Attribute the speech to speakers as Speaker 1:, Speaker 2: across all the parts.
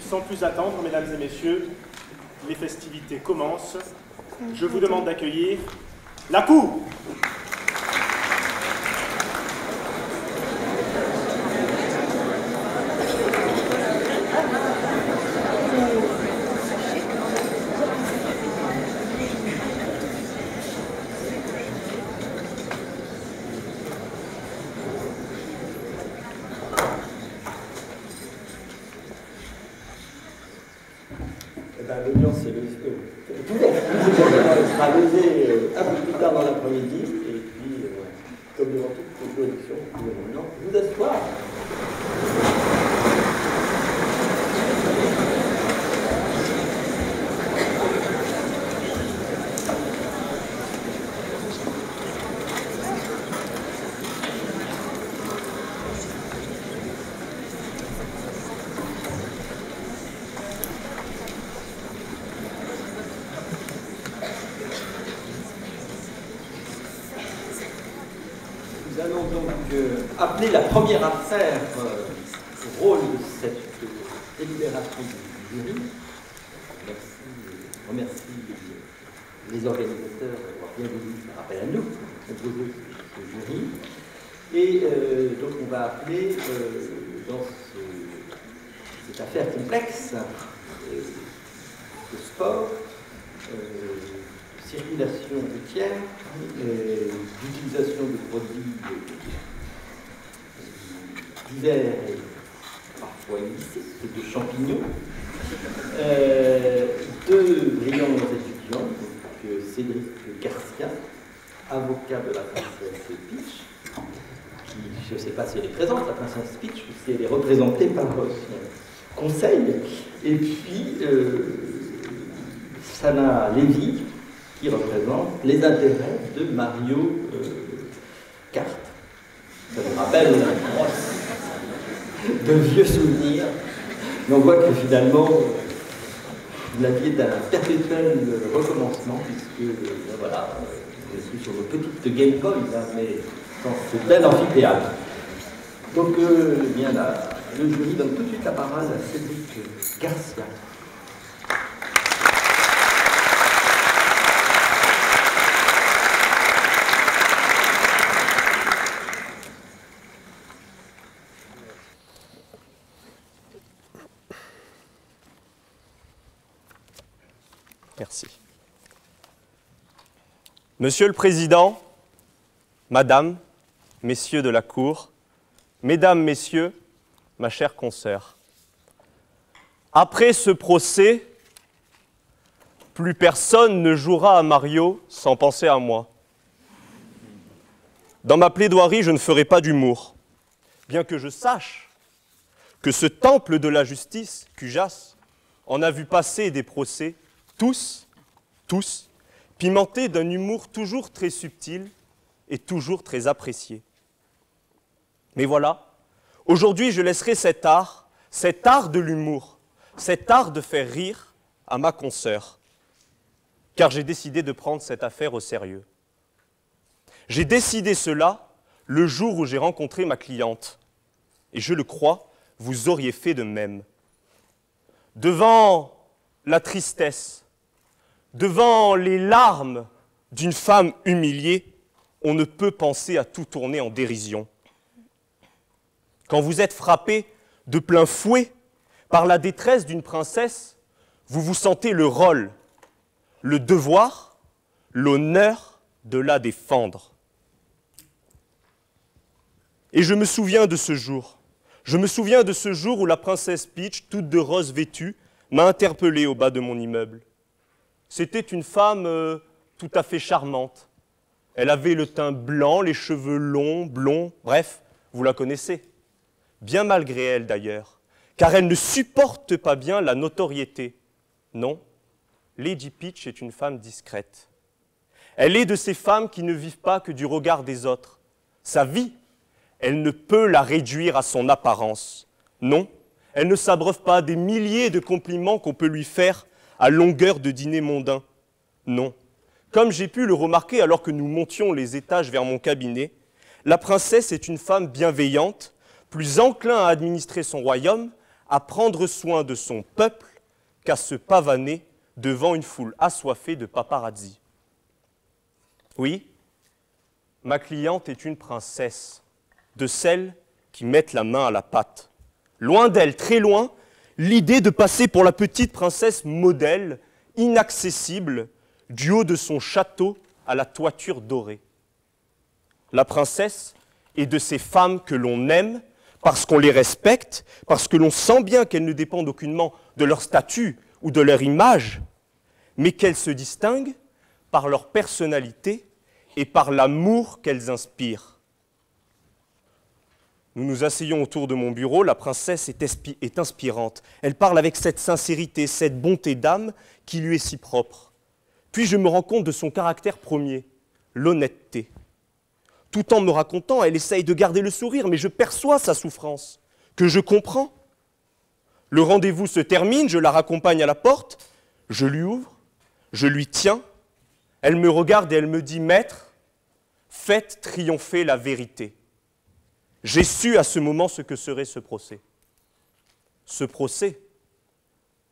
Speaker 1: Sans plus attendre, mesdames et messieurs, les festivités commencent. Je vous demande d'accueillir la cour.
Speaker 2: L'audience sera levée un peu plus tard dans l'après-midi, et puis, comme devant toute élection, vous pouvez maintenant vous asseoir. Nous allons donc appeler la première affaire au rôle de cette délibération du jury. Je remercie les organisateurs d'avoir bien voulu faire appel à nous, composer ce jury. Et donc on va appeler dans cette affaire complexe de sport, circulation routière, d'utilisation de produits divers et parfois illicites, de champignons, deux brillants étudiants, donc Cédric Garcia, avocat de la princesse Peach, qui, je ne sais pas si elle est présente, la princesse Peach, ou si elle est représentée par son conseil, et puis Sana Lévy, qui représente les intérêts de Mario Kart. Ça me rappelle de vieux souvenirs. Mais on voit que finalement, la vie est un perpétuel recommencement, puisque voilà, je suis sur une petite Game Boy, là, mais dans ce bel amphithéâtre. Donc, bien là, le jury donne tout de suite la parole à Cédric Garcia.
Speaker 1: Merci. Monsieur le Président, Madame, Messieurs de la Cour, Mesdames, Messieurs, ma chère consoeur, après ce procès, plus personne ne jouera à Mario sans penser à moi. Dans ma plaidoirie, je ne ferai pas d'humour, bien que je sache que ce temple de la justice, Cujas, en a vu passer des procès, tous, pimentés d'un humour toujours très subtil et toujours très apprécié. Mais voilà, aujourd'hui je laisserai cet art de l'humour, cet art de faire rire à ma consoeur, car j'ai décidé de prendre cette affaire au sérieux. J'ai décidé cela le jour où j'ai rencontré ma cliente, et je le crois, vous auriez fait de même. Devant la tristesse, devant les larmes d'une femme humiliée, on ne peut penser à tout tourner en dérision. Quand vous êtes frappé de plein fouet par la détresse d'une princesse, vous vous sentez le rôle, le devoir, l'honneur de la défendre. Et je me souviens de ce jour. Je me souviens de ce jour où la princesse Peach, toute de rose vêtue, m'a interpellé au bas de mon immeuble. C'était une femme tout à fait charmante. Elle avait le teint blanc, les cheveux longs, blonds, bref, vous la connaissez. Bien malgré elle d'ailleurs, car elle ne supporte pas bien la notoriété. Non, Lady Peach est une femme discrète. Elle est de ces femmes qui ne vivent pas que du regard des autres. Sa vie, elle ne peut la réduire à son apparence. Non, elle ne s'abreuve pas des milliers de compliments qu'on peut lui faire à longueur de dîner mondain. Non. Comme j'ai pu le remarquer alors que nous montions les étages vers mon cabinet, la princesse est une femme bienveillante, plus enclin à administrer son royaume, à prendre soin de son peuple qu'à se pavaner devant une foule assoiffée de paparazzi. Oui, ma cliente est une princesse, de celles qui mettent la main à la pâte. Loin d'elle, très loin, l'idée de passer pour la petite princesse modèle, inaccessible, du haut de son château à la toiture dorée. La princesse est de ces femmes que l'on aime parce qu'on les respecte, parce que l'on sent bien qu'elles ne dépendent aucunement de leur statut ou de leur image, mais qu'elles se distinguent par leur personnalité et par l'amour qu'elles inspirent. Nous nous asseyons autour de mon bureau, la princesse est inspirante. Elle parle avec cette sincérité, cette bonté d'âme qui lui est si propre. Puis je me rends compte de son caractère premier, l'honnêteté. Tout en me racontant, elle essaye de garder le sourire, mais je perçois sa souffrance, que je comprends. Le rendez-vous se termine, je la raccompagne à la porte, je lui ouvre, je lui tiens, elle me regarde et elle me dit « Maître, faites triompher la vérité ». J'ai su à ce moment ce que serait ce procès. Ce procès,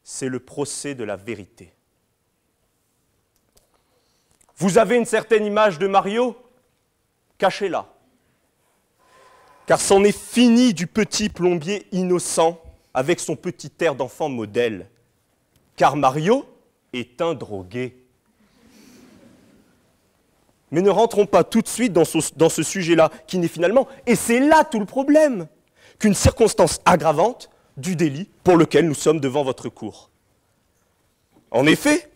Speaker 1: c'est le procès de la vérité. Vous avez une certaine image de Mario ? Cachez-la. Car c'en est fini du petit plombier innocent avec son petit air d'enfant modèle. Car Mario est un drogué. Mais ne rentrons pas tout de suite dans ce sujet-là, qui n'est finalement, et c'est là tout le problème, qu'une circonstance aggravante du délit pour lequel nous sommes devant votre cour. En effet,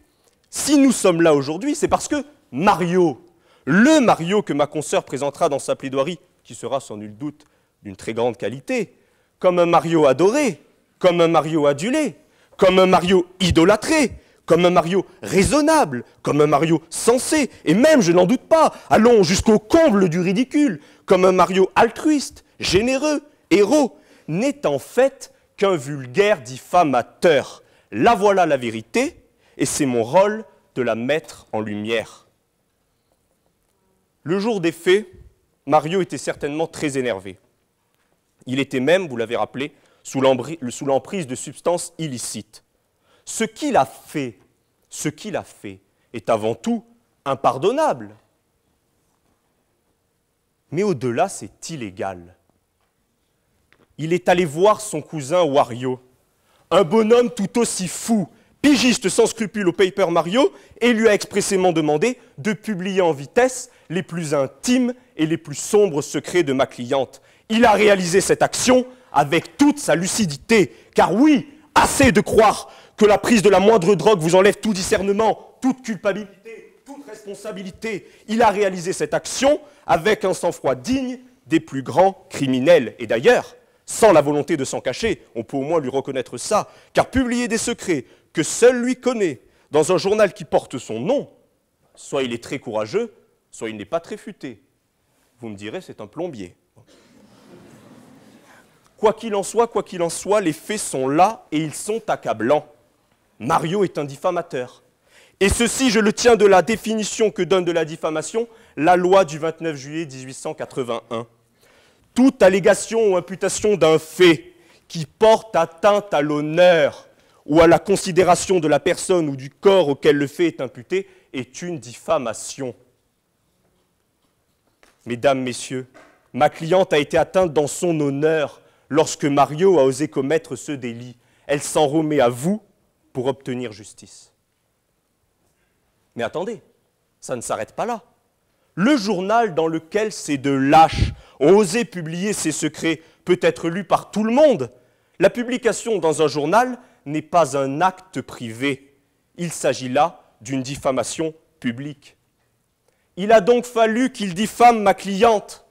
Speaker 1: si nous sommes là aujourd'hui, c'est parce que Mario, le Mario que ma consoeur présentera dans sa plaidoirie, qui sera sans nul doute d'une très grande qualité, comme un Mario adoré, comme un Mario adulé, comme un Mario idolâtré, comme un Mario raisonnable, comme un Mario sensé, et même, je n'en doute pas, allons jusqu'au comble du ridicule, comme un Mario altruiste, généreux, héros, n'est en fait qu'un vulgaire diffamateur. Là voilà la vérité, et c'est mon rôle de la mettre en lumière. Le jour des faits, Mario était certainement très énervé. Il était même, vous l'avez rappelé, sous l'emprise de substances illicites. Ce qu'il a fait est avant tout impardonnable. Mais au-delà, c'est illégal. Il est allé voir son cousin Wario, un bonhomme tout aussi fou, pigiste sans scrupule au Paper Mario, et lui a expressément demandé de publier en vitesse les plus intimes et les plus sombres secrets de ma cliente. Il a réalisé cette action avec toute sa lucidité, car oui, assez de croire que la prise de la moindre drogue vous enlève tout discernement, toute culpabilité, toute responsabilité. Il a réalisé cette action avec un sang-froid digne des plus grands criminels. Et d'ailleurs, sans la volonté de s'en cacher, on peut au moins lui reconnaître ça, car publier des secrets que seul lui connaît dans un journal qui porte son nom, soit il est très courageux, soit il n'est pas très futé. Vous me direz, c'est un plombier. Quoi qu'il en soit, les faits sont là et ils sont accablants. Mario est un diffamateur. Et ceci, je le tiens de la définition que donne de la diffamation la loi du 29 juillet 1881. Toute allégation ou imputation d'un fait qui porte atteinte à l'honneur ou à la considération de la personne ou du corps auquel le fait est imputé est une diffamation. Mesdames, Messieurs, ma cliente a été atteinte dans son honneur lorsque Mario a osé commettre ce délit. Elle s'en remet à vous pour obtenir justice. Mais attendez, ça ne s'arrête pas là. Le journal dans lequel ces deux lâches ont osé publier ces secrets peut être lu par tout le monde. La publication dans un journal n'est pas un acte privé. Il s'agit là d'une diffamation publique. Il a donc fallu qu'il diffame ma cliente,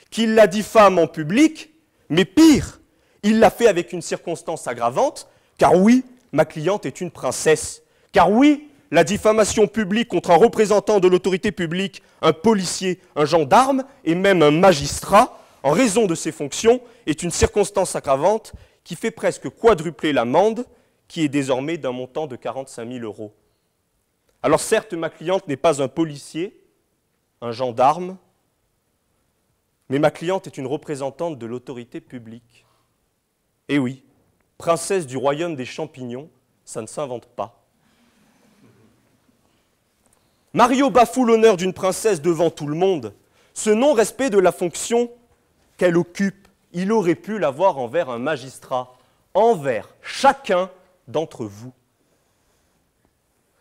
Speaker 1: qu'il la diffame en public, mais pire, il l'a fait avec une circonstance aggravante, car oui, ma cliente est une princesse. Car oui, la diffamation publique contre un représentant de l'autorité publique, un policier, un gendarme et même un magistrat, en raison de ses fonctions, est une circonstance aggravante qui fait presque quadrupler l'amende, qui est désormais d'un montant de 45 000 €. Alors certes, ma cliente n'est pas un policier, un gendarme, mais ma cliente est une représentante de l'autorité publique. Et oui, princesse du royaume des champignons, ça ne s'invente pas. Mario bafoue l'honneur d'une princesse devant tout le monde. Ce non-respect de la fonction qu'elle occupe, il aurait pu l'avoir envers un magistrat, envers chacun d'entre vous.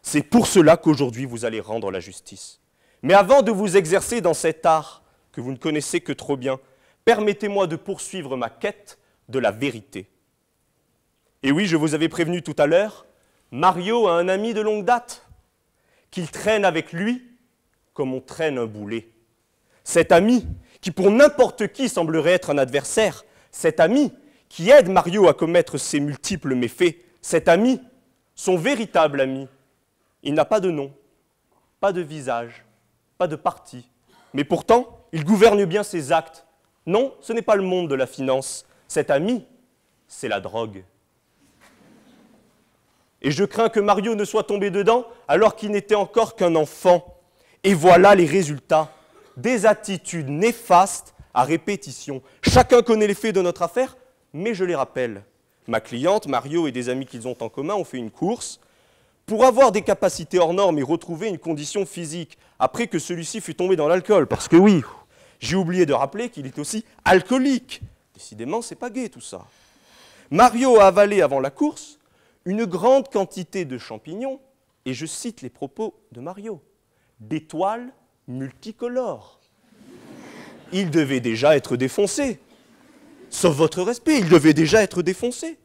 Speaker 1: C'est pour cela qu'aujourd'hui vous allez rendre la justice. Mais avant de vous exercer dans cet art que vous ne connaissez que trop bien, permettez-moi de poursuivre ma quête de la vérité. Et oui, je vous avais prévenu tout à l'heure, Mario a un ami de longue date, qu'il traîne avec lui comme on traîne un boulet. Cet ami, qui pour n'importe qui semblerait être un adversaire, cet ami qui aide Mario à commettre ses multiples méfaits, cet ami, son véritable ami, il n'a pas de nom, pas de visage, pas de parti, mais pourtant, il gouverne bien ses actes. Non, ce n'est pas le monde de la finance. Cet ami, c'est la drogue. Et je crains que Mario ne soit tombé dedans alors qu'il n'était encore qu'un enfant. Et voilà les résultats. Des attitudes néfastes à répétition. Chacun connaît les faits de notre affaire, mais je les rappelle. Ma cliente, Mario et des amis qu'ils ont en commun ont fait une course pour avoir des capacités hors normes et retrouver une condition physique après que celui-ci fut tombé dans l'alcool. Parce que oui, j'ai oublié de rappeler qu'il est aussi alcoolique. Décidément, c'est pas gai tout ça. Mario a avalé avant la course une grande quantité de champignons, et je cite les propos de Mario, d'étoiles multicolores. Il devait déjà être défoncé. Sauf votre respect, il devait déjà être défoncé.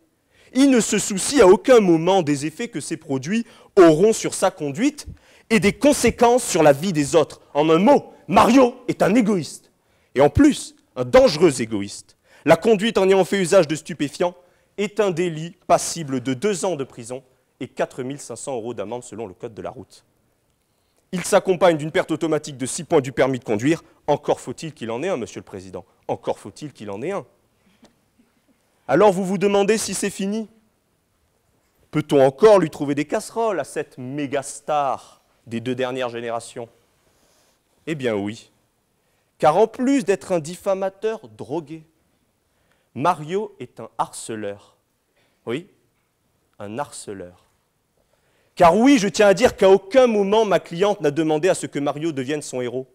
Speaker 1: Il ne se soucie à aucun moment des effets que ces produits auront sur sa conduite et des conséquences sur la vie des autres. En un mot, Mario est un égoïste. Et en plus, un dangereux égoïste. La conduite en ayant fait usage de stupéfiants est un délit passible de 2 ans de prison et 4 500 € d'amende selon le code de la route. Il s'accompagne d'une perte automatique de 6 points du permis de conduire. Encore faut-il qu'il en ait un, Monsieur le Président. Encore faut-il qu'il en ait un. Alors vous vous demandez si c'est fini. Peut-on encore lui trouver des casseroles à cette méga star des 2 dernières générations? Eh bien oui. Car en plus d'être un diffamateur drogué, Mario est un harceleur. Oui, un harceleur. Car oui, je tiens à dire qu'à aucun moment ma cliente n'a demandé à ce que Mario devienne son héros.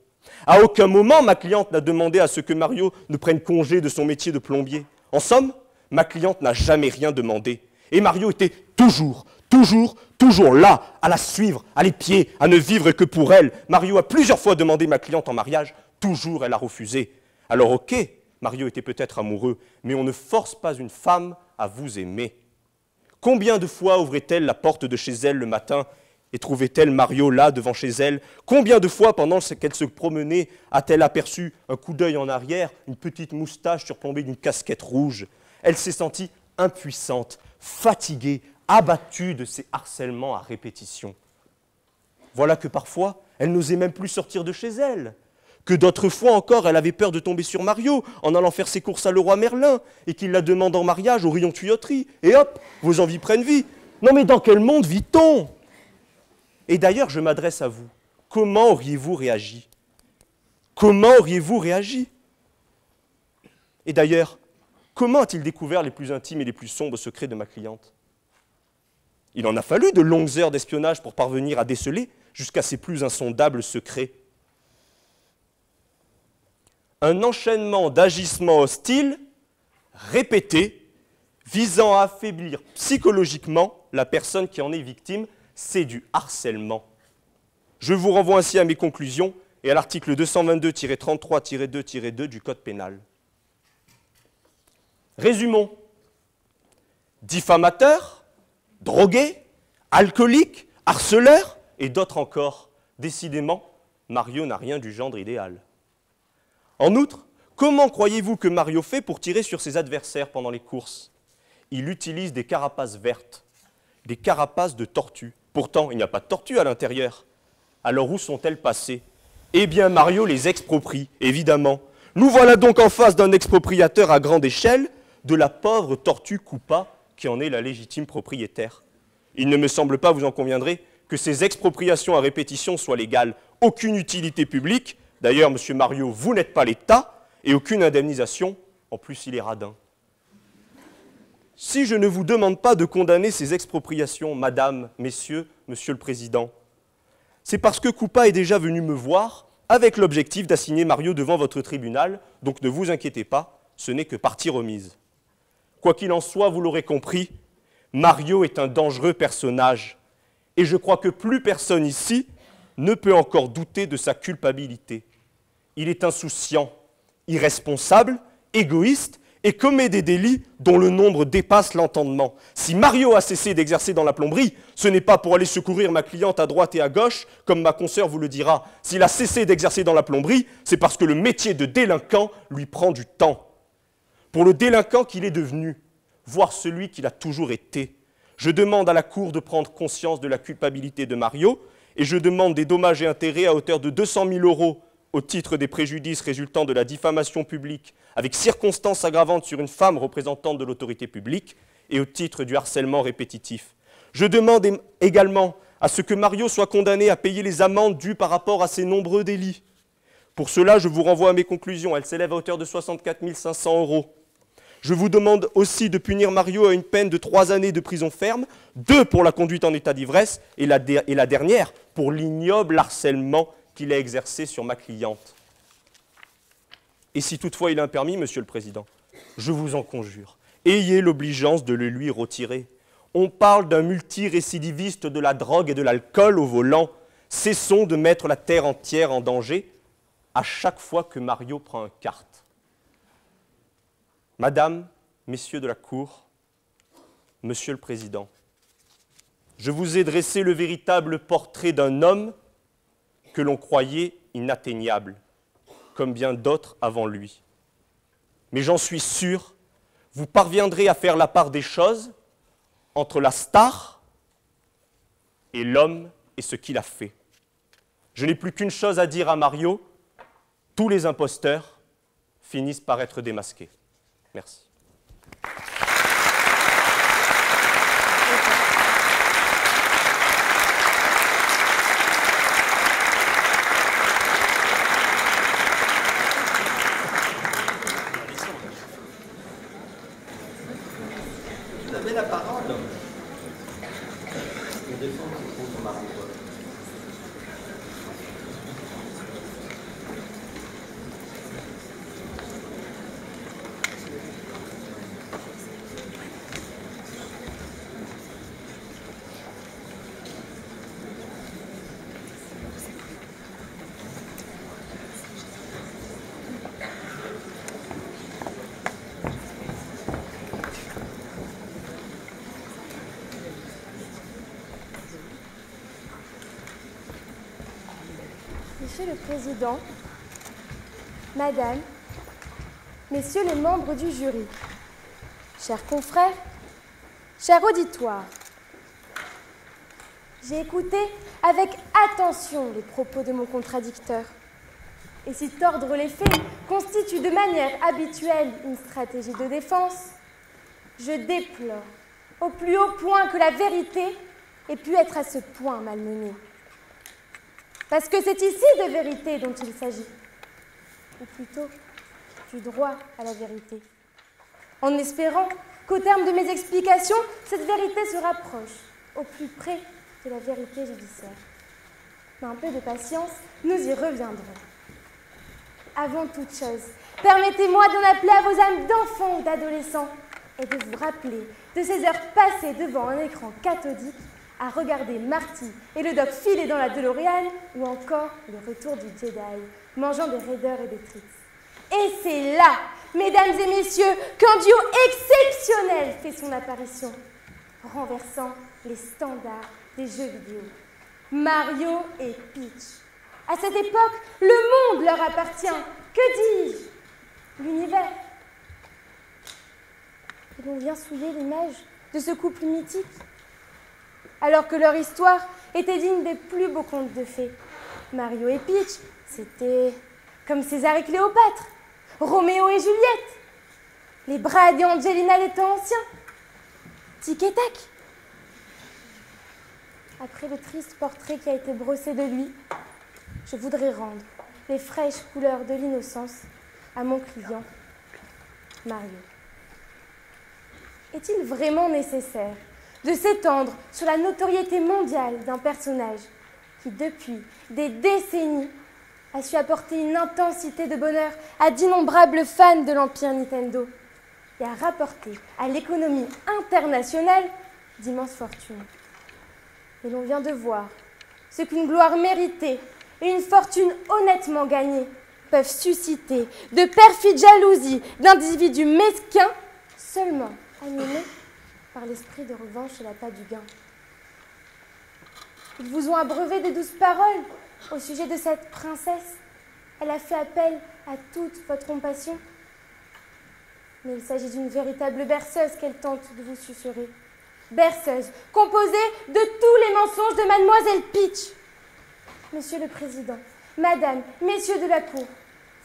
Speaker 1: À aucun moment ma cliente n'a demandé à ce que Mario ne prenne congé de son métier de plombier. En somme, ma cliente n'a jamais rien demandé. Et Mario était toujours là, à la suivre, à l'épier, à ne vivre que pour elle. Mario a plusieurs fois demandé ma cliente en mariage, toujours elle a refusé. Alors ok, Mario était peut-être amoureux, mais on ne force pas une femme à vous aimer. Combien de fois ouvrait-elle la porte de chez elle le matin et trouvait-elle Mario là devant chez elle? Combien de fois pendant qu'elle se promenait a-t-elle aperçu un coup d'œil en arrière, une petite moustache surplombée d'une casquette rouge? Elle s'est sentie impuissante, fatiguée, abattue de ces harcèlements à répétition. Voilà que parfois, elle n'osait même plus sortir de chez elle. Que d'autres fois encore, elle avait peur de tomber sur Mario en allant faire ses courses à Leroy Merlin et qu'il la demande en mariage au rayon tuyauterie. Et hop, vos envies prennent vie. Non mais dans quel monde vit-on? Et d'ailleurs, je m'adresse à vous. Comment auriez-vous réagi? Comment auriez-vous réagi? Et d'ailleurs, comment a-t-il découvert les plus intimes et les plus sombres secrets de ma cliente? Il en a fallu de longues heures d'espionnage pour parvenir à déceler jusqu'à ses plus insondables secrets. Un enchaînement d'agissements hostiles, répétés, visant à affaiblir psychologiquement la personne qui en est victime, c'est du harcèlement. Je vous renvoie ainsi à mes conclusions et à l'article 222-33-2-2 du Code pénal. Résumons. Diffamateur, drogué, alcoolique, harceleur et d'autres encore. Décidément, Mario n'a rien du genre idéal. En outre, comment croyez-vous que Mario fait pour tirer sur ses adversaires pendant les courses? Il utilise des carapaces vertes, des carapaces de tortues. Pourtant, il n'y a pas de tortues à l'intérieur. Alors où sont-elles passées? Eh bien, Mario les exproprie, évidemment. Nous voilà donc en face d'un expropriateur à grande échelle de la pauvre tortue Koopa qui en est la légitime propriétaire. Il ne me semble pas, vous en conviendrez, que ces expropriations à répétition soient légales. Aucune utilité publique. D'ailleurs, monsieur Mario, vous n'êtes pas l'État, et aucune indemnisation, en plus il est radin. Si je ne vous demande pas de condamner ces expropriations, Madame, Messieurs, Monsieur le Président, c'est parce que Coupa est déjà venu me voir avec l'objectif d'assigner Mario devant votre tribunal, donc ne vous inquiétez pas, ce n'est que partie remise. Quoi qu'il en soit, vous l'aurez compris, Mario est un dangereux personnage, et je crois que plus personne ici ne peut encore douter de sa culpabilité. Il est insouciant, irresponsable, égoïste, et commet des délits dont le nombre dépasse l'entendement. Si Mario a cessé d'exercer dans la plomberie, ce n'est pas pour aller secourir ma cliente à droite et à gauche, comme ma consoeur vous le dira. S'il a cessé d'exercer dans la plomberie, c'est parce que le métier de délinquant lui prend du temps. Pour le délinquant qu'il est devenu, voire celui qu'il a toujours été, je demande à la Cour de prendre conscience de la culpabilité de Mario et je demande des dommages et intérêts à hauteur de 200 000 € au titre des préjudices résultant de la diffamation publique avec circonstances aggravantes sur une femme représentante de l'autorité publique et au titre du harcèlement répétitif. Je demande également à ce que Mario soit condamné à payer les amendes dues par rapport à ses nombreux délits. Pour cela, je vous renvoie à mes conclusions. Elles s'élèvent à hauteur de 64 500 €. Je vous demande aussi de punir Mario à une peine de 3 années de prison ferme, 2 pour la conduite en état d'ivresse et la dernière pour l'ignoble harcèlement qu'il a exercé sur ma cliente. Et si toutefois il est impermis, Monsieur le Président, je vous en conjure, ayez l'obligeance de le lui retirer. On parle d'un multirécidiviste de la drogue et de l'alcool au volant. Cessons de mettre la terre entière en danger à chaque fois que Mario prend un kart. Madame, Messieurs de la Cour, Monsieur le Président, je vous ai dressé le véritable portrait d'un homme que l'on croyait inatteignable, comme bien d'autres avant lui. Mais j'en suis sûr, vous parviendrez à faire la part des choses entre la star et l'homme et ce qu'il a fait. Je n'ai plus qu'une chose à dire à Mario, tous les imposteurs finissent par être démasqués. Merci.
Speaker 2: Vous avez la parole. Pour défendre contre Mario.
Speaker 3: Monsieur le Président, Madame, Messieurs les membres du jury, chers confrères, cher auditoire, j'ai écouté avec attention les propos de mon contradicteur. Et si tordre les faits constitue de manière habituelle une stratégie de défense, je déplore au plus haut point que la vérité ait pu être à ce point malmenée. Parce que c'est ici de vérité dont il s'agit, ou plutôt du droit à la vérité. En espérant qu'au terme de mes explications, cette vérité se rapproche au plus près de la vérité judiciaire. Mais un peu de patience, nous y reviendrons. Avant toute chose, permettez-moi d'en appeler à vos âmes d'enfants ou d'adolescents et de vous rappeler de ces heures passées devant un écran cathodique à regarder Marty et le doc filer dans la DeLorean ou encore le retour du Jedi, mangeant des raiders et des tricks. Et c'est là, mesdames et messieurs, qu'un duo exceptionnel fait son apparition, renversant les standards des jeux vidéo. Mario et Peach. À cette époque, le monde leur appartient. Que dis-je? L'univers. Et l'on vient souiller l'image de ce couple mythique, alors que leur histoire était digne des plus beaux contes de fées. Mario et Peach, c'était comme César et Cléopâtre, Roméo et Juliette, les Brad et Angelina les temps anciens, tic et tac. Après le triste portrait qui a été brossé de lui, je voudrais rendre les fraîches couleurs de l'innocence à mon client, Mario. Est-il vraiment nécessaire de s'étendre sur la notoriété mondiale d'un personnage qui, depuis des décennies, a su apporter une intensité de bonheur à d'innombrables fans de l'Empire Nintendo et a rapporté à l'économie internationale d'immenses fortunes. Et l'on vient de voir ce qu'une gloire méritée et une fortune honnêtement gagnée peuvent susciter de perfides jalousies d'individus mesquins seulement animés par l'esprit de revanche et l'appât du gain. Ils vous ont abreuvé de douces paroles au sujet de cette princesse. Elle a fait appel à toute votre compassion. Mais il s'agit d'une véritable berceuse qu'elle tente de vous susurrer. Berceuse composée de tous les mensonges de Mademoiselle Peach. Monsieur le Président, Madame, Messieurs de la Cour,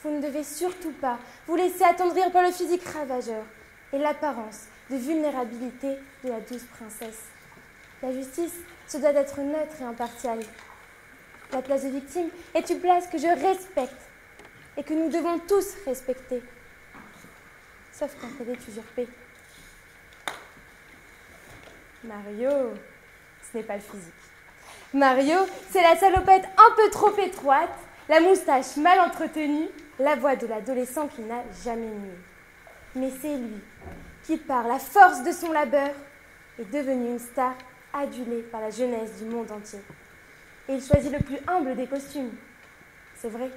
Speaker 3: vous ne devez surtout pas vous laisser attendrir par le physique ravageur et l'apparence de vulnérabilité de la douce princesse. La justice se doit d'être neutre et impartiale. La place de victime est une place que je respecte et que nous devons tous respecter, sauf quand elle est usurpée. Mario, ce n'est pas le physique. Mario, c'est la salopette un peu trop étroite, la moustache mal entretenue, la voix de l'adolescent qui n'a jamais mué. Mais c'est lui qui, par la force de son labeur, est devenu une star adulée par la jeunesse du monde entier. Et il choisit le plus humble des costumes. C'est vrai.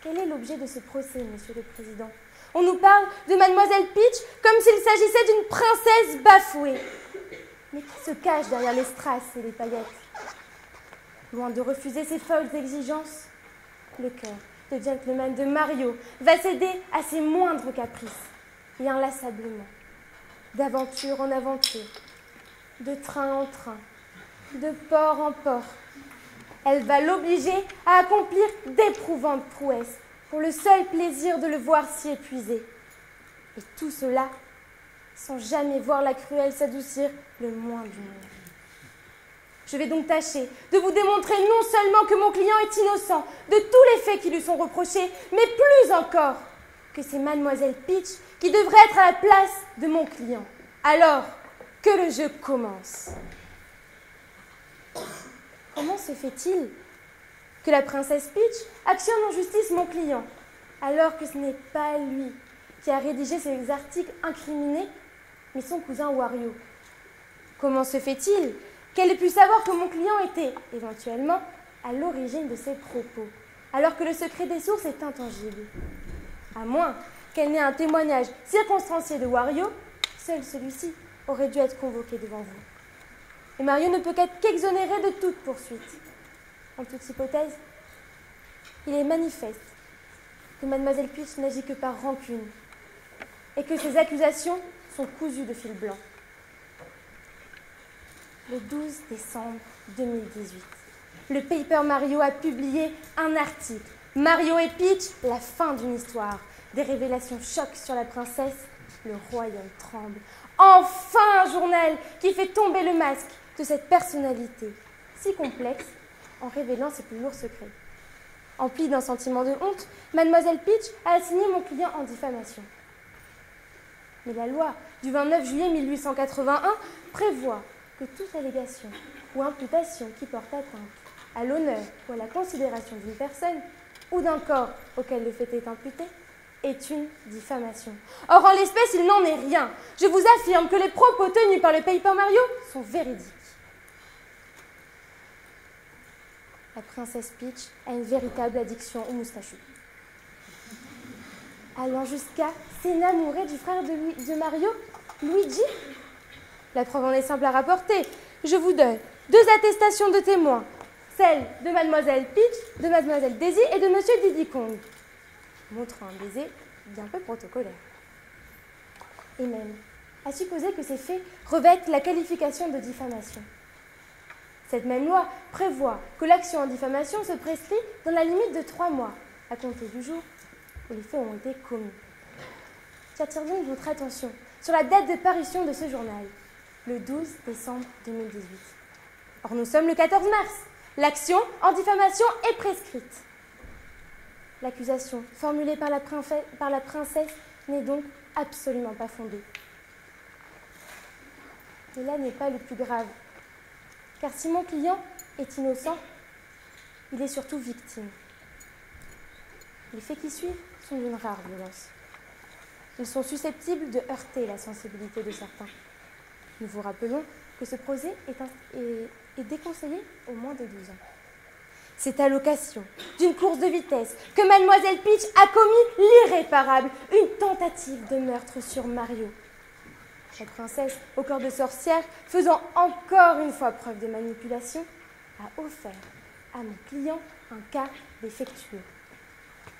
Speaker 3: Quel est l'objet de ce procès, Monsieur le Président? On nous parle de Mademoiselle Peach comme s'il s'agissait d'une princesse bafouée. Mais qui se cache derrière les strass et les paillettes? Loin de refuser ses folles exigences, le cœur de gentleman de Mario va céder à ses moindres caprices, et inlassablement, d'aventure en aventure, de train en train, de port en port, elle va l'obliger à accomplir d'éprouvantes prouesses pour le seul plaisir de le voir s'y épuiser. Et tout cela sans jamais voir la cruelle s'adoucir le moins du monde. Je vais donc tâcher de vous démontrer non seulement que mon client est innocent de tous les faits qui lui sont reprochés, mais plus encore que c'est Mademoiselle Peach qui devrait être à la place de mon client. Alors, que le jeu commence. Comment se fait-il que la princesse Peach actionne en justice mon client, alors que ce n'est pas lui qui a rédigé ces articles incriminés, mais son cousin Wario? Comment se fait-il qu'elle ait pu savoir que mon client était, éventuellement, à l'origine de ses propos, alors que le secret des sources est intangible? À moins qu'elle n'ait un témoignage circonstancié de Wario, seul celui-ci aurait dû être convoqué devant vous. Et Mario ne peut qu'être qu'exonéré de toute poursuite. En toute hypothèse, il est manifeste que Mademoiselle Peach n'agit que par rancune et que ses accusations sont cousues de fil blanc. Le 12 décembre 2018, le Paper Mario a publié un article. Mario et Peach, la fin d'une histoire. Des révélations choquent sur la princesse, le royaume tremble. Enfin un journal qui fait tomber le masque de cette personnalité si complexe en révélant ses plus lourds secrets. Emplie d'un sentiment de honte, Mademoiselle Peach a assigné mon client en diffamation. Mais la loi du 29 juillet 1881 prévoit que toute allégation ou imputation qui porte atteinte à l'honneur ou à la considération d'une personne ou d'un corps auquel le fait est imputé est une diffamation. Or, en l'espèce, il n'en est rien. Je vous affirme que les propos tenus par le Paper Mario sont véridiques. La princesse Peach a une véritable addiction aux moustachus, allant jusqu'à s'énamourer du frère de Mario, Luigi. La preuve en est simple à rapporter. Je vous donne 2 attestations de témoins, celle de Mademoiselle Peach, de Mademoiselle Daisy et de Monsieur Diddy Kong, montrant un baiser bien peu protocolaire. Et même à supposer que ces faits revêtent la qualification de diffamation. Cette même loi prévoit que l'action en diffamation se prescrit dans la limite de 3 mois, à compter du jour où les faits ont été commis. J'attire donc votre attention sur la date de parution de ce journal, le 12 décembre 2018. Or, nous sommes le 14 mars. L'action en diffamation est prescrite. L'accusation formulée par la princesse n'est donc absolument pas fondée. Mais là n'est pas le plus grave, car si mon client est innocent, il est surtout victime. Les faits qui suivent sont d'une rare violence. Ils sont susceptibles de heurter la sensibilité de certains. Nous vous rappelons que ce procès est déconseillé au moins de 12 ans. C'est à l'occasion d'une course de vitesse que Mademoiselle Peach a commis l'irréparable, une tentative de meurtre sur Mario. La princesse au corps de sorcière, faisant encore une fois preuve de manipulation, a offert à mon client un cas défectueux.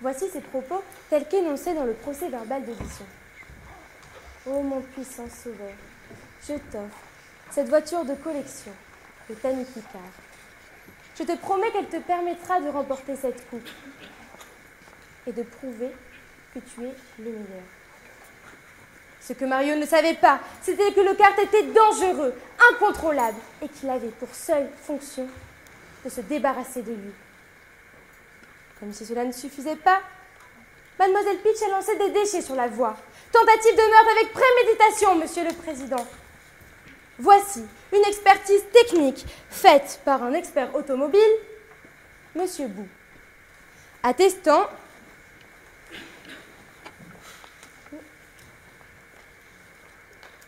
Speaker 3: Voici ses propos tels qu'énoncés dans le procès verbal d'audition. Ô mon puissant sauveur, je t'offre cette voiture de collection, le Tammy Picard. Je te promets qu'elle te permettra de remporter cette coupe et de prouver que tu es le meilleur. Ce que Mario ne savait pas, c'était que le kart était dangereux, incontrôlable et qu'il avait pour seule fonction de se débarrasser de lui. Comme si cela ne suffisait pas, Mademoiselle Peach a lancé des déchets sur la voie. Tentative de meurtre avec préméditation, Monsieur le Président. Voici une expertise technique faite par un expert automobile, Monsieur Bou, attestant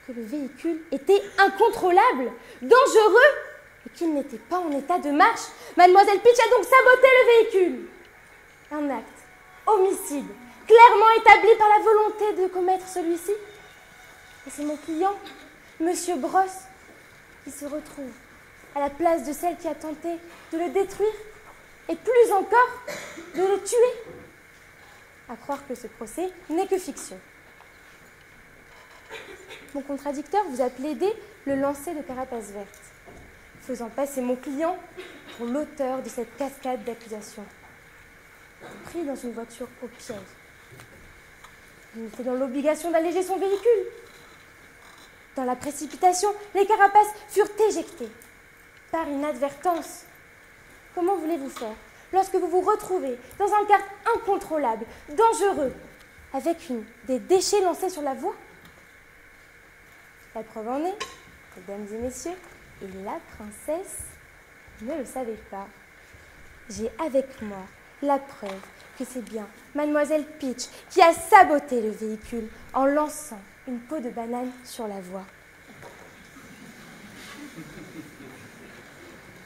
Speaker 3: que le véhicule était incontrôlable, dangereux et qu'il n'était pas en état de marche. Mademoiselle Peach a donc saboté le véhicule. Un acte homicide, clairement établi par la volonté de commettre celui-ci. Et c'est mon client, Monsieur Brosse, qui se retrouve à la place de celle qui a tenté de le détruire et plus encore de le tuer. À croire que ce procès n'est que fiction. Mon contradicteur vous a plaidé le lancer de carapace verte, faisant passer mon client pour l'auteur de cette cascade d'accusations. Pris dans une voiture au piège, il était dans l'obligation d'alléger son véhicule. Dans la précipitation, les carapaces furent éjectées par inadvertance. Comment voulez-vous faire lorsque vous vous retrouvez dans un kart incontrôlable, dangereux, avec des déchets lancés sur la voie? La preuve en est, mesdames et messieurs, et la princesse ne le savait pas. J'ai avec moi la preuve que c'est bien Mademoiselle Peach qui a saboté le véhicule en lançant une peau de banane sur la voie.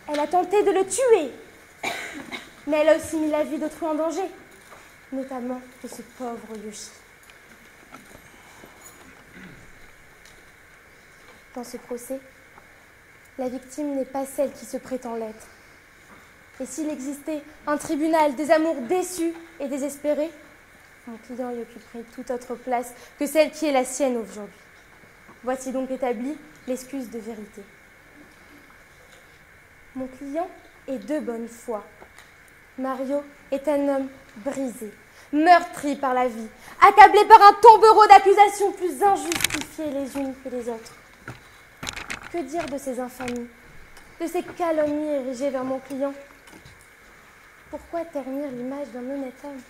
Speaker 3: Elle a tenté de le tuer, mais elle a aussi mis la vie d'autrui en danger, notamment de ce pauvre Yoshi. Dans ce procès, la victime n'est pas celle qui se prétend l'être. Et s'il existait un tribunal des amours déçus et désespérés, mon client y occuperait toute autre place que celle qui est la sienne aujourd'hui. Voici donc établie l'excuse de vérité. Mon client est de bonne foi. Mario est un homme brisé, meurtri par la vie, accablé par un tombereau d'accusations plus injustifiées les unes que les autres. Que dire de ces infamies, de ces calomnies érigées vers mon client? Pourquoi ternir l'image d'un honnête homme?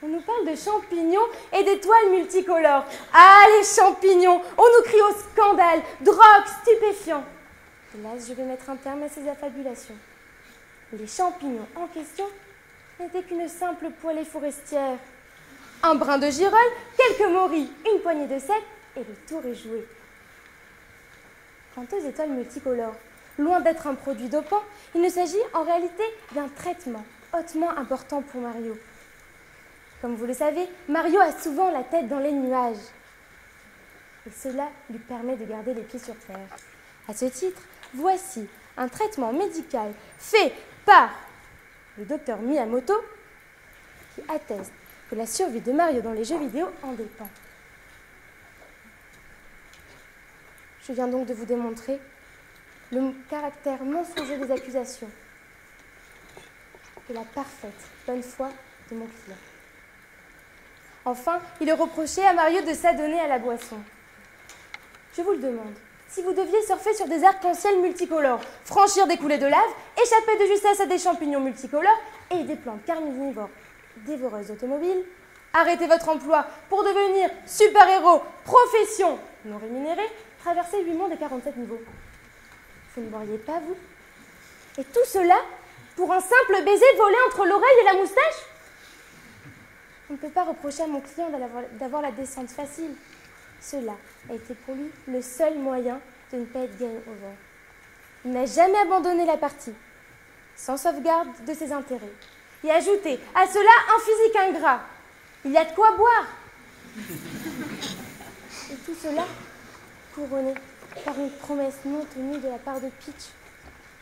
Speaker 3: On nous parle de champignons et d'étoiles multicolores. Ah, les champignons! On nous crie au scandale, drogue, stupéfiants. Hélas, je vais mettre un terme à ces affabulations. Les champignons en question n'étaient qu'une simple poêlée forestière. Un brin de girole, quelques morilles, une poignée de sel, et le tour est joué. Quant aux étoiles multicolores, loin d'être un produit dopant, il ne s'agit en réalité d'un traitement hautement important pour Mario. Comme vous le savez, Mario a souvent la tête dans les nuages. Et cela lui permet de garder les pieds sur terre. À ce titre, voici un traitement médical fait par le docteur Miyamoto qui atteste que la survie de Mario dans les jeux vidéo en dépend. Je viens donc de vous démontrer le caractère mensonger des accusations et la parfaite bonne foi de mon client. Enfin, il est reproché à Mario de s'adonner à la boisson. Je vous le demande, si vous deviez surfer sur des arcs-en-ciel multicolores, franchir des coulées de lave, échapper de justesse à des champignons multicolores et des plantes carnivores dévoreuses d'automobiles, arrêtez votre emploi pour devenir super-héros, profession non rémunérée, traverser 8 mondes et 47 niveaux. Vous ne voyez pas, vous? Et tout cela pour un simple baiser volé entre l'oreille et la moustache? On ne peut pas reprocher à mon client d'avoir la descente facile. Cela a été pour lui le seul moyen de ne pas être game over. Il n'a jamais abandonné la partie, sans sauvegarde de ses intérêts. Et ajouté à cela un physique ingrat. Il y a de quoi boire. Et tout cela couronné par une promesse non tenue de la part de Peach.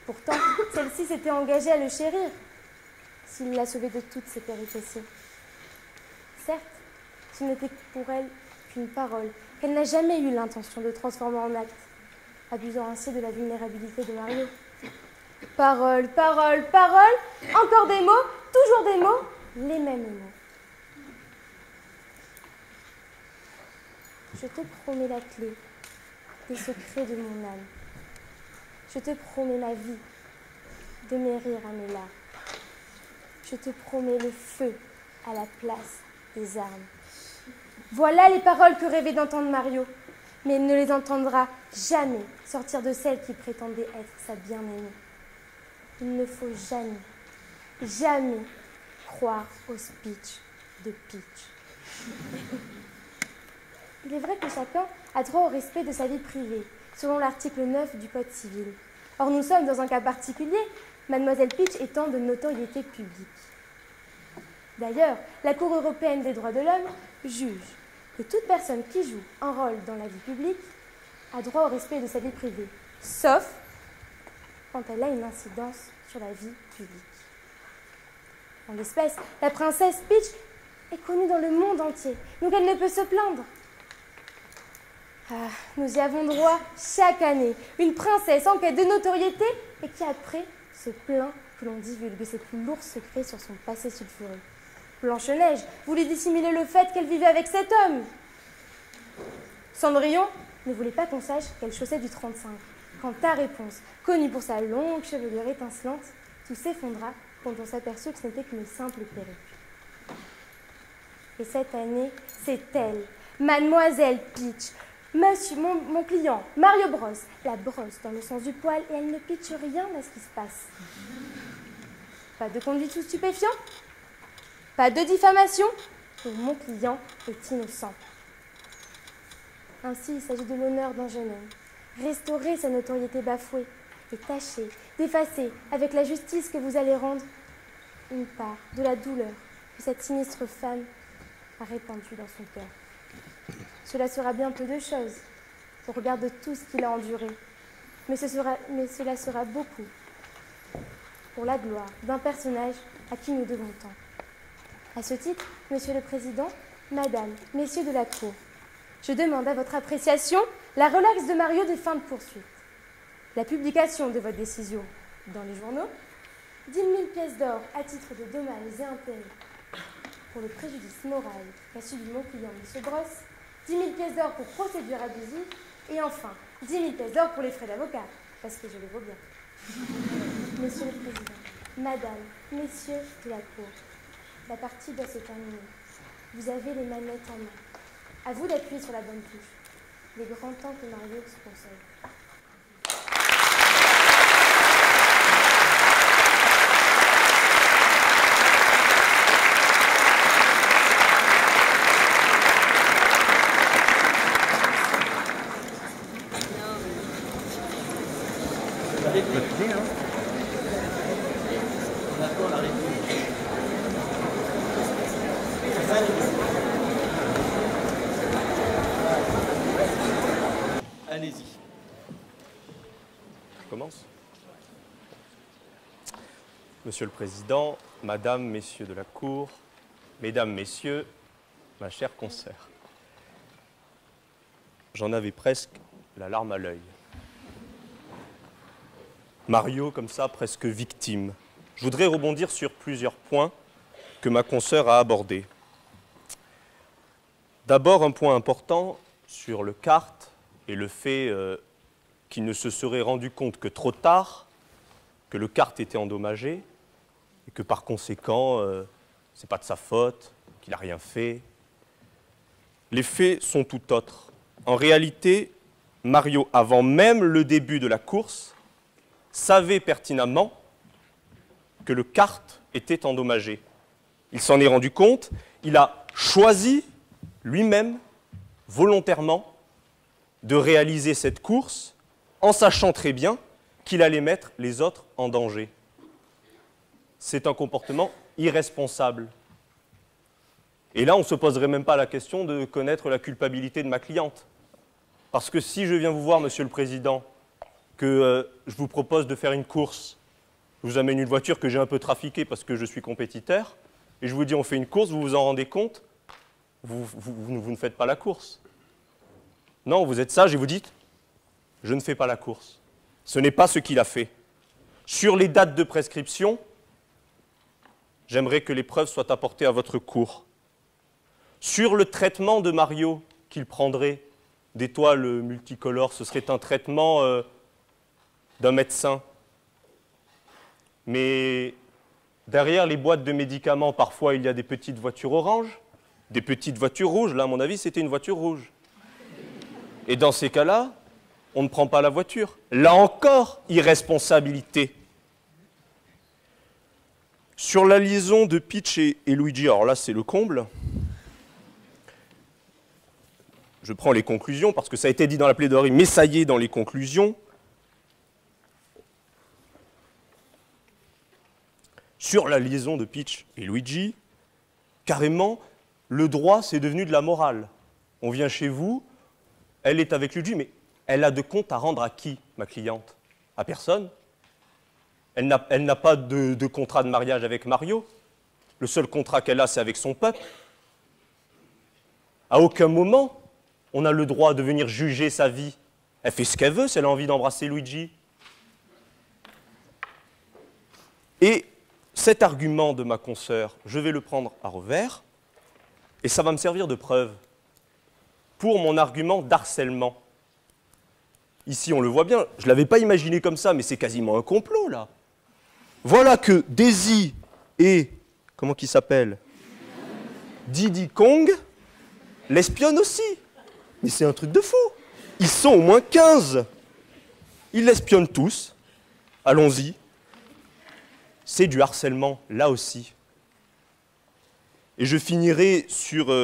Speaker 3: Pourtant, celle-ci s'était engagée à le chérir, s'il l'a sauvé de toutes ses péripéties. Certes, ce n'était pour elle qu'une parole, qu'elle n'a jamais eu l'intention de transformer en acte, abusant ainsi de la vulnérabilité de Mario. Parole, parole, parole, encore des mots, toujours des mots, les mêmes mots. Je te promets la clé des secrets de mon âme. Je te promets ma vie, de mes rires à mes larmes. Je te promets le feu à la place des armes. Voilà les paroles que rêvait d'entendre Mario, mais il ne les entendra jamais sortir de celle qui prétendait être sa bien-aimée. Il ne faut jamais, jamais croire au speech de Peach. Il est vrai que chacun a droit au respect de sa vie privée, selon l'article 9 du Code civil. Or, nous sommes dans un cas particulier, Mademoiselle Peach étant de notoriété publique. D'ailleurs, la Cour européenne des droits de l'homme juge que toute personne qui joue un rôle dans la vie publique a droit au respect de sa vie privée, sauf quand elle a une incidence sur la vie publique. En l'espèce, la princesse Peach est connue dans le monde entier, donc elle ne peut se plaindre. Ah, nous y avons droit chaque année. Une princesse en quête de notoriété et qui après se plaint que l'on divulgue ses plus lourds secrets sur son passé sulfureux. Blanche-Neige voulait dissimuler le fait qu'elle vivait avec cet homme. Cendrillon ne voulait pas qu'on sache qu'elle chaussait du 35. Quand ta réponse, connue pour sa longue chevelure étincelante, tout s'effondra quand on s'aperçut que ce n'était qu'une simple perruque. Et cette année, c'est elle, Mademoiselle Peach, mon client, Mario Bros, la brosse dans le sens du poil et elle ne pitche rien à ce qui se passe. Pas de conduite sous stupéfiant, pas de diffamation, et mon client est innocent. Ainsi, il s'agit de l'honneur d'un jeune homme. Restaurer sa notoriété bafouée et tâcher d'effacer avec la justice que vous allez rendre une part de la douleur que cette sinistre femme a répandue dans son cœur. Cela sera bien peu de choses au regard de tout ce qu'il a enduré, mais cela sera beaucoup pour la gloire d'un personnage à qui nous devons tant. À ce titre, Monsieur le Président, Madame, Messieurs de la Cour, je demande à votre appréciation la relaxe de Mario des fins de poursuite, la publication de votre décision dans les journaux, 10 000 pièces d'or à titre de dommages et intérêts pour le préjudice moral qu'a subi mon client M. Brosse, 10 000 pièces d'or pour procédure abusive, et enfin 10 000 pièces d'or pour les frais d'avocat, parce que je les vaux bien. Monsieur le Président, Madame, Messieurs de la Cour, la partie doit se terminer. Vous avez les manettes en main. À vous d'appuyer sur la bonne touche. Il est grand temps que Mario se console.
Speaker 2: Allez-y.
Speaker 1: Je commence. Monsieur le Président, Madame, Messieurs de la Cour, Mesdames, Messieurs, ma chère consoeur. J'en avais presque la larme à l'œil. Mario, comme ça, presque victime. Je voudrais rebondir sur plusieurs points que ma consoeur a abordés. D'abord, un point important sur le kart et le fait qu'il ne se serait rendu compte que trop tard que le kart était endommagé et que par conséquent, c'est pas de sa faute, qu'il n'a rien fait. Les faits sont tout autres. En réalité, Mario, avant même le début de la course, savait pertinemment que le kart était endommagé. Il s'en est rendu compte, il a choisi lui-même, volontairement, de réaliser cette course en sachant très bien qu'il allait mettre les autres en danger. C'est un comportement irresponsable. Et là, on ne se poserait même pas la question de connaître la culpabilité de ma cliente. Parce que si je viens vous voir, Monsieur le Président, que je vous propose de faire une course, je vous amène une voiture que j'ai un peu trafiquée parce que je suis compétiteur, et je vous dis on fait une course, vous vous en rendez compte, vous ne faites pas la course. Non, vous êtes sage et vous dites je ne fais pas la course. Ce n'est pas ce qu'il a fait. Sur les dates de prescription, j'aimerais que les preuves soient apportées à votre cour. Sur le traitement de Mario qu'il prendrait d'étoiles multicolores, ce serait un traitement d'un médecin. Mais derrière les boîtes de médicaments, parfois il y a des petites voitures oranges, des petites voitures rouges. Là, à mon avis, c'était une voiture rouge. Et dans ces cas-là, on ne prend pas la voiture. Là encore, irresponsabilité. Sur la liaison de Peach et Luigi, alors là, c'est le comble. Je prends les conclusions, parce que ça a été dit dans la plaidoirie, mais ça y est dans les conclusions. Sur la liaison de Peach et Luigi, carrément, le droit, c'est devenu de la morale. On vient chez vous, elle est avec Luigi, mais elle a de compte à rendre à qui, ma cliente? À personne. Elle n'a pas de contrat de mariage avec Mario. Le seul contrat qu'elle a, c'est avec son peuple. À aucun moment, on a le droit de venir juger sa vie. Elle fait ce qu'elle veut si elle a envie d'embrasser Luigi. Et cet argument de ma consoeur, je vais le prendre à revers, et ça va me servir de preuve pour mon argument d'harcèlement. Ici, on le voit bien, je ne l'avais pas imaginé comme ça, mais c'est quasiment un complot, là. Voilà que Daisy et, comment qu'il s'appelle, Diddy Kong l'espionnent aussi. Mais c'est un truc de fou. Ils sont au moins 15. Ils l'espionnent tous. Allons-y. C'est du harcèlement, là aussi. Et je finirai sur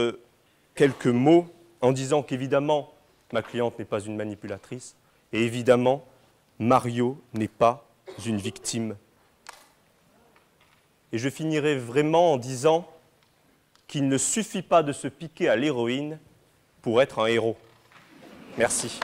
Speaker 1: quelques mots en disant qu'évidemment, ma cliente n'est pas une manipulatrice, et évidemment, Mario n'est pas une victime. Et je finirai vraiment en disant qu'il ne suffit pas de se piquer à l'héroïne pour être un héros. Merci.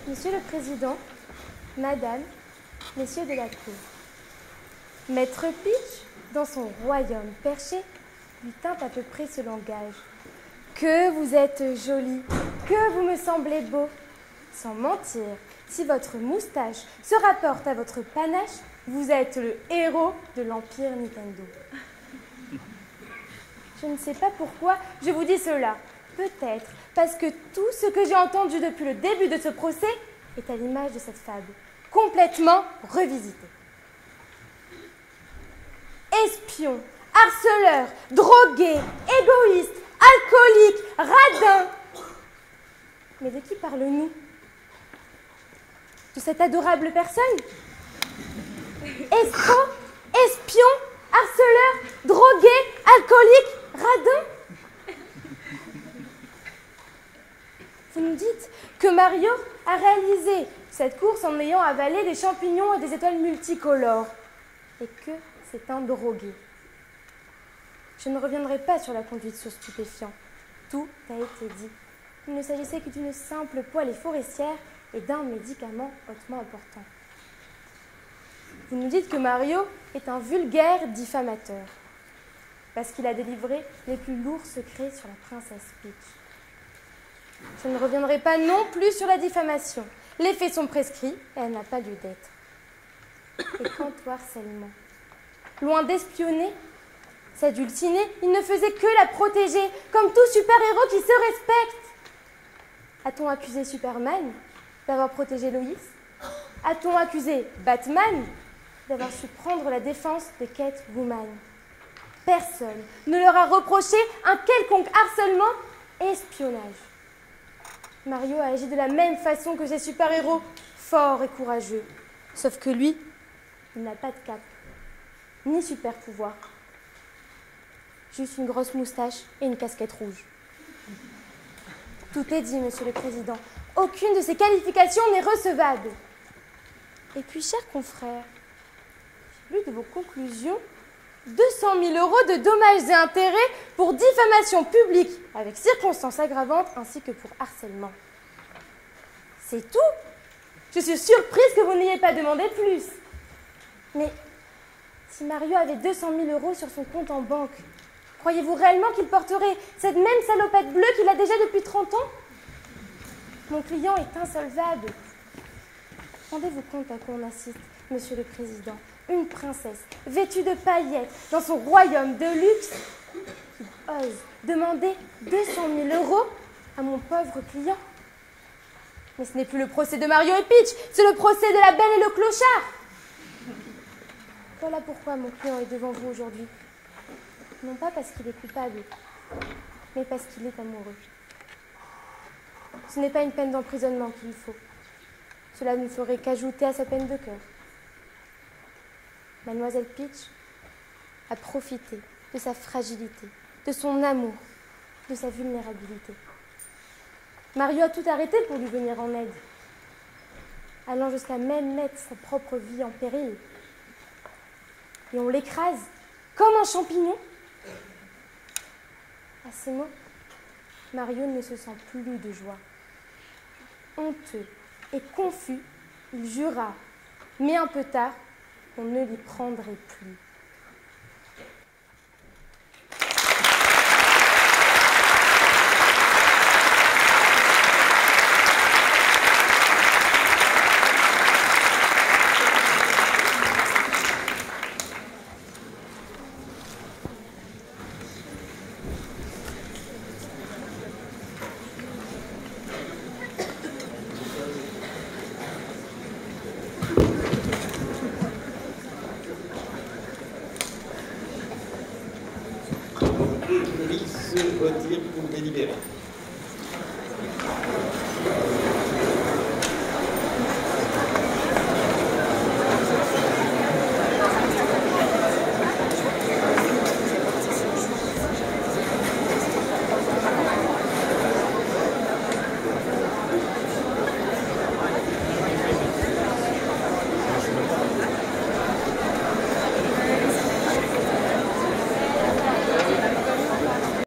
Speaker 3: Monsieur le Président, Madame, Messieurs de la Cour, Maître Peach, dans son royaume perché, lui tint à peu près ce langage. Que vous êtes joli, que vous me semblez beau. Sans mentir, si votre moustache se rapporte à votre panache, vous êtes le héros de l'Empire Nintendo. Je ne sais pas pourquoi je vous dis cela. Peut-être parce que tout ce que j'ai entendu depuis le début de ce procès est à l'image de cette fable, complètement revisitée. Espion, harceleur, drogué, égoïste, alcoolique, radin. Mais de qui parlons-nous? De cette adorable personne? Escroc, espion, harceleur, drogué, alcoolique, radin? Vous nous dites que Mario a réalisé cette course en ayant avalé des champignons et des étoiles multicolores et que c'est un drogué. Je ne reviendrai pas sur la conduite sur stupéfiants. Tout a été dit. Il ne s'agissait que d'une simple poêlée forestière et d'un médicament hautement important. Vous nous dites que Mario est un vulgaire diffamateur. parce qu'il a délivré les plus lourds secrets sur la princesse Peach. Je ne reviendrai pas non plus sur la diffamation. Les faits sont prescrits et elle n'a pas lieu d'être. Et quant au harcèlement, loin d'espionner, s'adultiner, il ne faisait que la protéger, comme tout super-héros qui se respecte. A-t-on accusé Superman d'avoir protégé Lois? A-t-on accusé Batman d'avoir su prendre la défense de Catwoman? Personne ne leur a reproché un quelconque harcèlement et espionnage. Mario a agi de la même façon que ces super-héros, forts et courageux. Sauf que lui, il n'a pas de cape, ni super-pouvoir. Juste une grosse moustache et une casquette rouge. Tout est dit, Monsieur le Président. Aucune de ces qualifications n'est recevable. Et puis, chers confrères, j'ai lu de vos conclusions 200 000 € de dommages et intérêts pour diffamation publique avec circonstances aggravantes ainsi que pour harcèlement. C'est tout? Je suis surprise que vous n'ayez pas demandé plus. Mais si Mario avait 200 000 € sur son compte en banque, croyez-vous réellement qu'il porterait cette même salopette bleue qu'il a déjà depuis 30 ans? Mon client est insolvable. Rendez-vous compte à quoi on assiste, Monsieur le Président. Une princesse vêtue de paillettes dans son royaume de luxe qui ose demander 200 000 € à mon pauvre client. Mais ce n'est plus le procès de Mario et Peach, c'est le procès de la Belle et le Clochard. Voilà pourquoi mon client est devant vous aujourd'hui. Non pas parce qu'il est coupable, mais parce qu'il est amoureux. Ce n'est pas une peine d'emprisonnement qu'il faut. Cela ne ferait qu'ajouter à sa peine de cœur. Mademoiselle Peach a profité de sa fragilité, de son amour, de sa vulnérabilité. Mario a tout arrêté pour lui venir en aide, allant jusqu'à même mettre sa propre vie en péril. Et on l'écrase comme un champignon. À ces mots, Mario ne se sent plus de joie. Honteux et confus, il jura, mais un peu tard, qu'on ne l'y prendrait plus.
Speaker 2: Se retire pour délibérer.